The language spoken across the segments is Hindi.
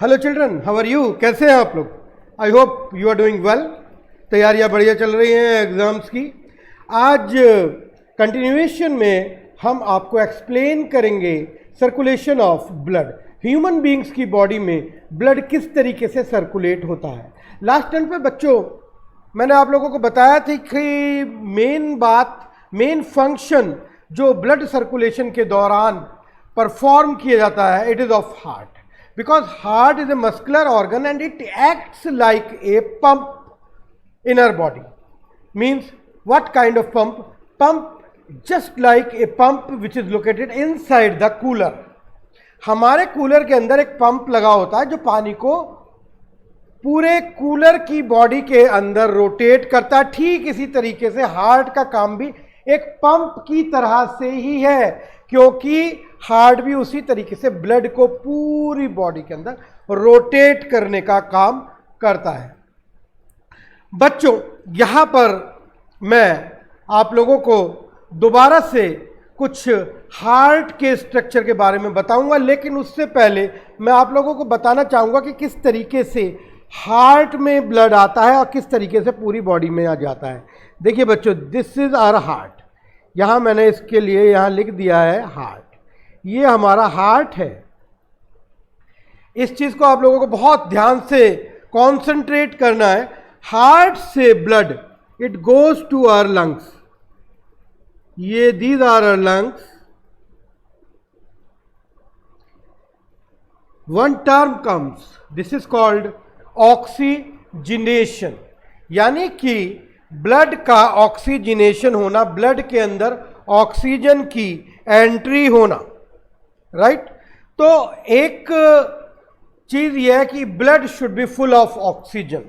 Hello children, how are you? कैसे हैं आप लोग? I hope you are doing well. तैयारियां बढ़िया चल रही हैं एग्जाम्स की। आज कंटिन्यूएशन में हम आपको एक्सप्लेन करेंगे circulation of blood. Human beings की बॉडी में ब्लड किस तरीके से सर्कुलेट होता है। लास्ट टाइम पे बच्चों मैंने आप लोगों को बताया था कि मेन फंक्शन जो ब्लड सर्कुलेशन के दौरान परफॉर्म किया जाता है, it is of heart. Because heart is a muscular organ and it acts like a pump in our body. Means what kind of pump? Pump just like a pump which is located inside the cooler. हमारे कूलर के अंदर एक पंप लगा होता है जो पानी को पूरे कूलर की बॉडी के अंदर रोटेट करता है। ठीक इसी तरीके से हार्ट का काम भी एक पंप की तरह से ही है, क्योंकि हार्ट भी उसी तरीके से ब्लड को पूरी बॉडी के अंदर रोटेट करने का काम करता है। बच्चों यहां पर मैं आप लोगों को दोबारा से कुछ हार्ट के स्ट्रक्चर के बारे में बताऊंगा, लेकिन उससे पहले मैं आप लोगों को बताना चाहूंगा कि किस तरीके से हार्ट में ब्लड आता है और किस तरीके से पूरी बॉडी में आ जाता है। देखिए बच्चों, दिस इज आवर हार्ट। यहां मैंने इसके लिए यहां लिख दिया है हार्ट। ये हमारा हार्ट है। इस चीज को आप लोगों को बहुत ध्यान से कंसंट्रेट करना है। हार्ट से blood it goes to our lungs. ये these are our lungs. One term comes, this is called oxygenation, यानी कि ब्लड का ऑक्सीजनेशन होना, ब्लड के अंदर ऑक्सीजन की एंट्री होना, राइट। तो एक चीज यह है कि blood should be full of oxygen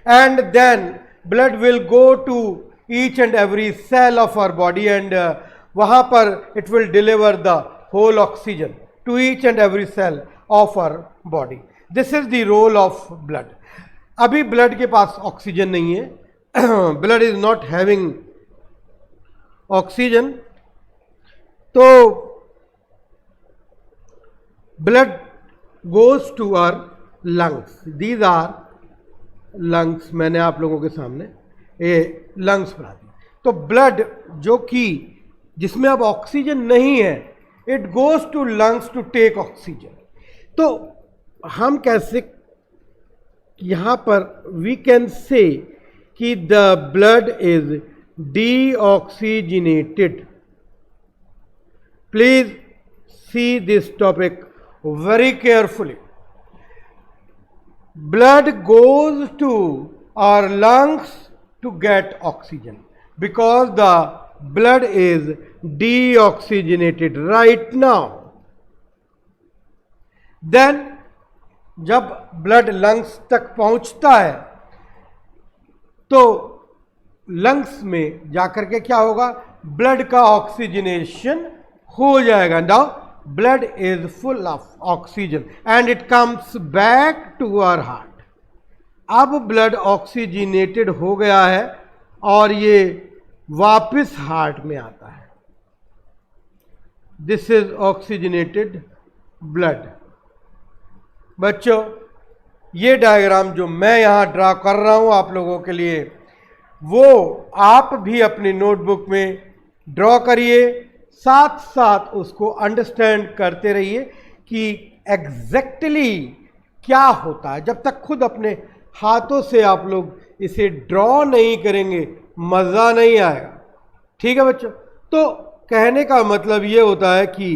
and then blood will go to each and every cell of our body and वहां पर it will deliver the whole oxygen to each and every cell of our body. This is the role of blood. अभी ब्लड के पास ऑक्सीजन नहीं है, blood is not having oxygen, तो blood goes to our lungs. These are lungs. मैंने आप लोगों के सामने ये lungs बना दी। तो ब्लड जो कि जिसमें अब ऑक्सीजन नहीं है, it goes to lungs to take oxygen. तो हम कैसे यहां पर we can say that the blood is deoxygenated. Please see this topic very carefully. Blood goes to our lungs to get oxygen because the blood is deoxygenated right now. Then जब ब्लड लंग्स तक पहुंचता है तो लंग्स में जाकर के क्या होगा, ब्लड का ऑक्सीजनेशन हो जाएगा। Now blood is full of oxygen and it comes back to our heart. अब ब्लड ऑक्सीजनेटेड हो गया है और ये वापस हार्ट में आता है। This is oxygenated blood. बच्चों ये डायग्राम जो मैं यहां ड्रा कर रहा हूं आप लोगों के लिए, वो आप भी अपनी नोटबुक में ड्रॉ करिए, साथ साथ उसको अंडरस्टैंड करते रहिए कि एग्जैक्टली क्या होता है। जब तक खुद अपने हाथों से आप लोग इसे ड्रॉ नहीं करेंगे मज़ा नहीं आएगा। ठीक है बच्चों? तो कहने का मतलब ये होता है कि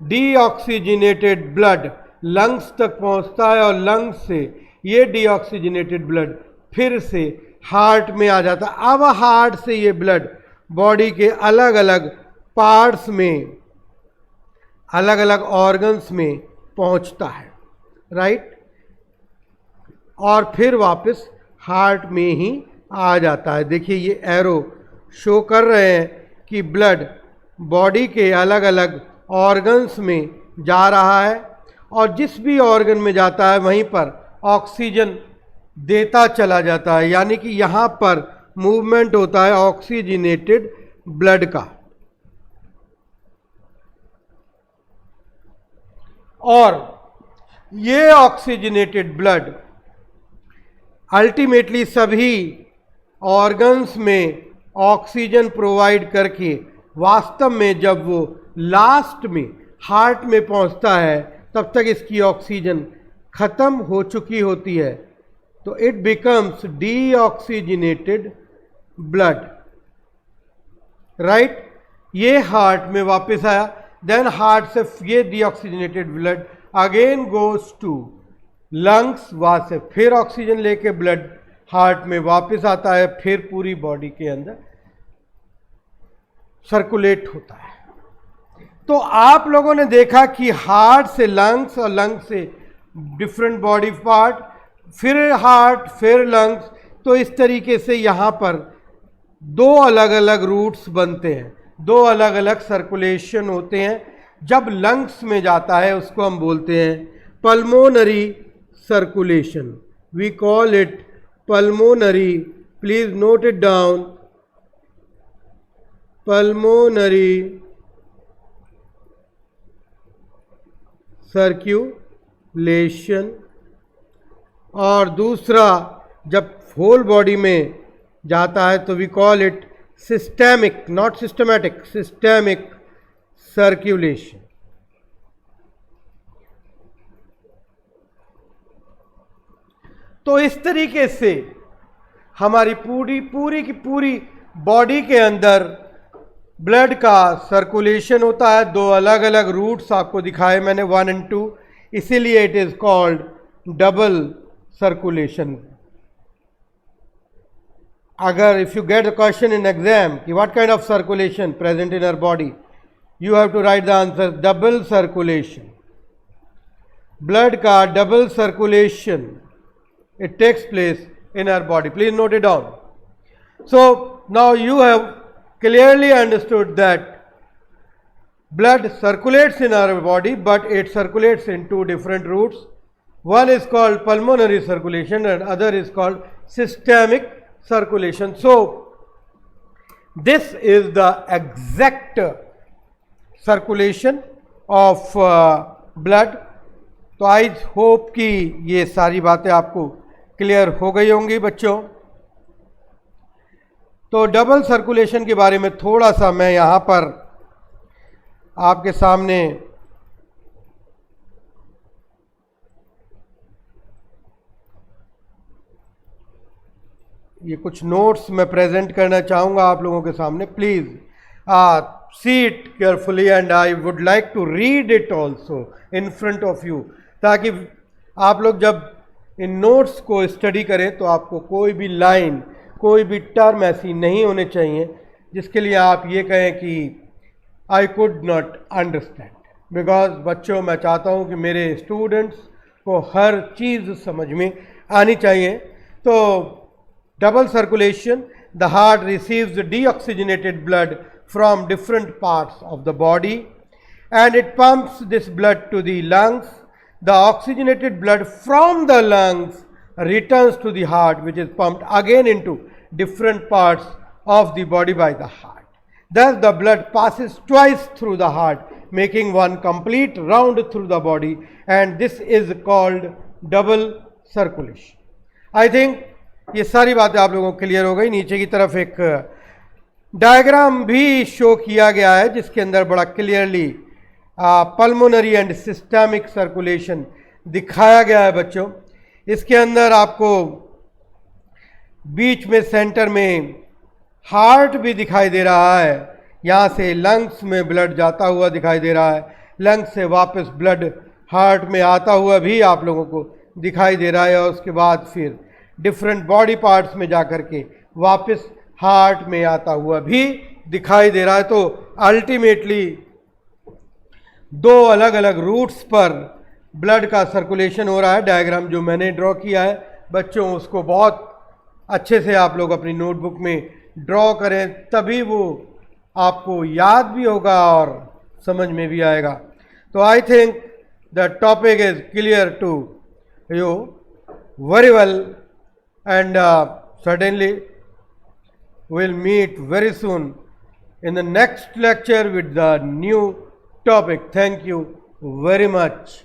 डीऑक्सीजनेटेड ब्लड लंग्स तक पहुंचता है और लंग्स से ये डीऑक्सीजनेटेड ब्लड फिर से हार्ट में आ जाता है। अब हार्ट से ये ब्लड बॉडी के अलग अलग पार्ट्स में, अलग अलग ऑर्गन्स में पहुंचता है, राइट, और फिर वापस हार्ट में ही आ जाता है। देखिए ये एरो शो कर रहे हैं कि ब्लड बॉडी के अलग अलग ऑर्गन्स में जा रहा है और जिस भी ऑर्गन में जाता है वहीं पर ऑक्सीजन देता चला जाता है, यानी कि यहाँ पर मूवमेंट होता है ऑक्सीजनेटेड ब्लड का। और ये ऑक्सीजनेटेड ब्लड अल्टीमेटली सभी ऑर्गन्स में ऑक्सीजन प्रोवाइड करके वास्तव में जब वो लास्ट में हार्ट में पहुंचता है तब तक इसकी ऑक्सीजन खत्म हो चुकी होती है, तो it becomes deoxygenated blood, right. ये हार्ट में वापस आया, देन हार्ट से ये deoxygenated blood again goes to lungs, वहां से फिर ऑक्सीजन लेके ब्लड हार्ट में वापस आता है, फिर पूरी बॉडी के अंदर सर्कुलेट होता है। तो आप लोगों ने देखा कि हार्ट से लंग्स और लंग्स से डिफरेंट बॉडी पार्ट, फिर हार्ट, फिर लंग्स, तो इस तरीके से यहाँ पर दो अलग अलग रूट्स बनते हैं, दो अलग अलग सर्कुलेशन होते हैं। जब लंग्स में जाता है उसको हम बोलते हैं pulmonary circulation, we call it pulmonary, please note it down, pulmonary circulation. और दूसरा जब होल बॉडी में जाता है तो we call it systemic, not systematic, systemic circulation. तो इस तरीके से हमारी पूरी की पूरी बॉडी के अंदर ब्लड का सर्कुलेशन होता है। दो अलग अलग रूट्स आपको दिखाए मैंने, 1 and 2, इसीलिए it is called double circulation. अगर if you get the question in exam कि what kind of circulation present in our body, you have to write the answer double circulation. Blood का double circulation it takes place in our body. Please note it down. So now you have clearly understood that blood circulates in our body, but it circulates in two different routes. One is called pulmonary circulation and other is called systemic circulation. So this is the exact circulation of blood. तो आई होप कि ये सारी बातें आपको क्लियर हो गई होंगी बच्चों। तो डबल सर्कुलेशन के बारे में थोड़ा सा मैं यहाँ पर आपके सामने ये कुछ नोट्स मैं प्रेजेंट करना चाहूँगा आप लोगों के सामने। Please see it carefully and I would like to read it also in front of you, ताकि आप लोग जब इन नोट्स को स्टडी करें तो आपको कोई भी लाइन, कोई भी टर्म ऐसी नहीं होने चाहिए जिसके लिए आप ये कहें कि I could not understand. Because बच्चों, मैं चाहता हूँ कि मेरे स्टूडेंट्स को हर चीज़ समझ में आनी चाहिए। तो double circulation, the heart receives deoxygenated blood from different parts of the body and it pumps this blood to the lungs. The oxygenated blood from the lungs returns to the heart, which is pumped again into different parts of the body by the heart. Thus the blood passes twice through the heart, making one complete round through the body, and this is called double circulation. I think ये सारी बातें आप लोगों को क्लियर हो गई। नीचे की तरफ एक डायग्राम भी शो किया गया है जिसके अंदर बड़ा clearly pulmonary and systemic circulation दिखाया गया है बच्चों। इसके अंदर आपको बीच में सेंटर में हार्ट भी दिखाई दे रहा है, यहाँ से लंग्स में ब्लड जाता हुआ दिखाई दे रहा है, लंग्स से वापस ब्लड हार्ट में आता हुआ भी आप लोगों को दिखाई दे रहा है, और उसके बाद फिर डिफरेंट बॉडी पार्ट्स में जाकर के वापस हार्ट में आता हुआ भी दिखाई दे रहा है। तो अल्टीमेटली दो अलग अलग रूट्स पर ब्लड का सर्कुलेशन हो रहा है। डायग्राम जो मैंने ड्रॉ किया है बच्चों, उसको बहुत अच्छे से आप लोग अपनी नोटबुक में ड्रॉ करें, तभी वो आपको याद भी होगा और समझ में भी आएगा। तो I think the topic is clear to you very well and certainly we'll meet very soon in the next lecture with the new topic. Thank you very much.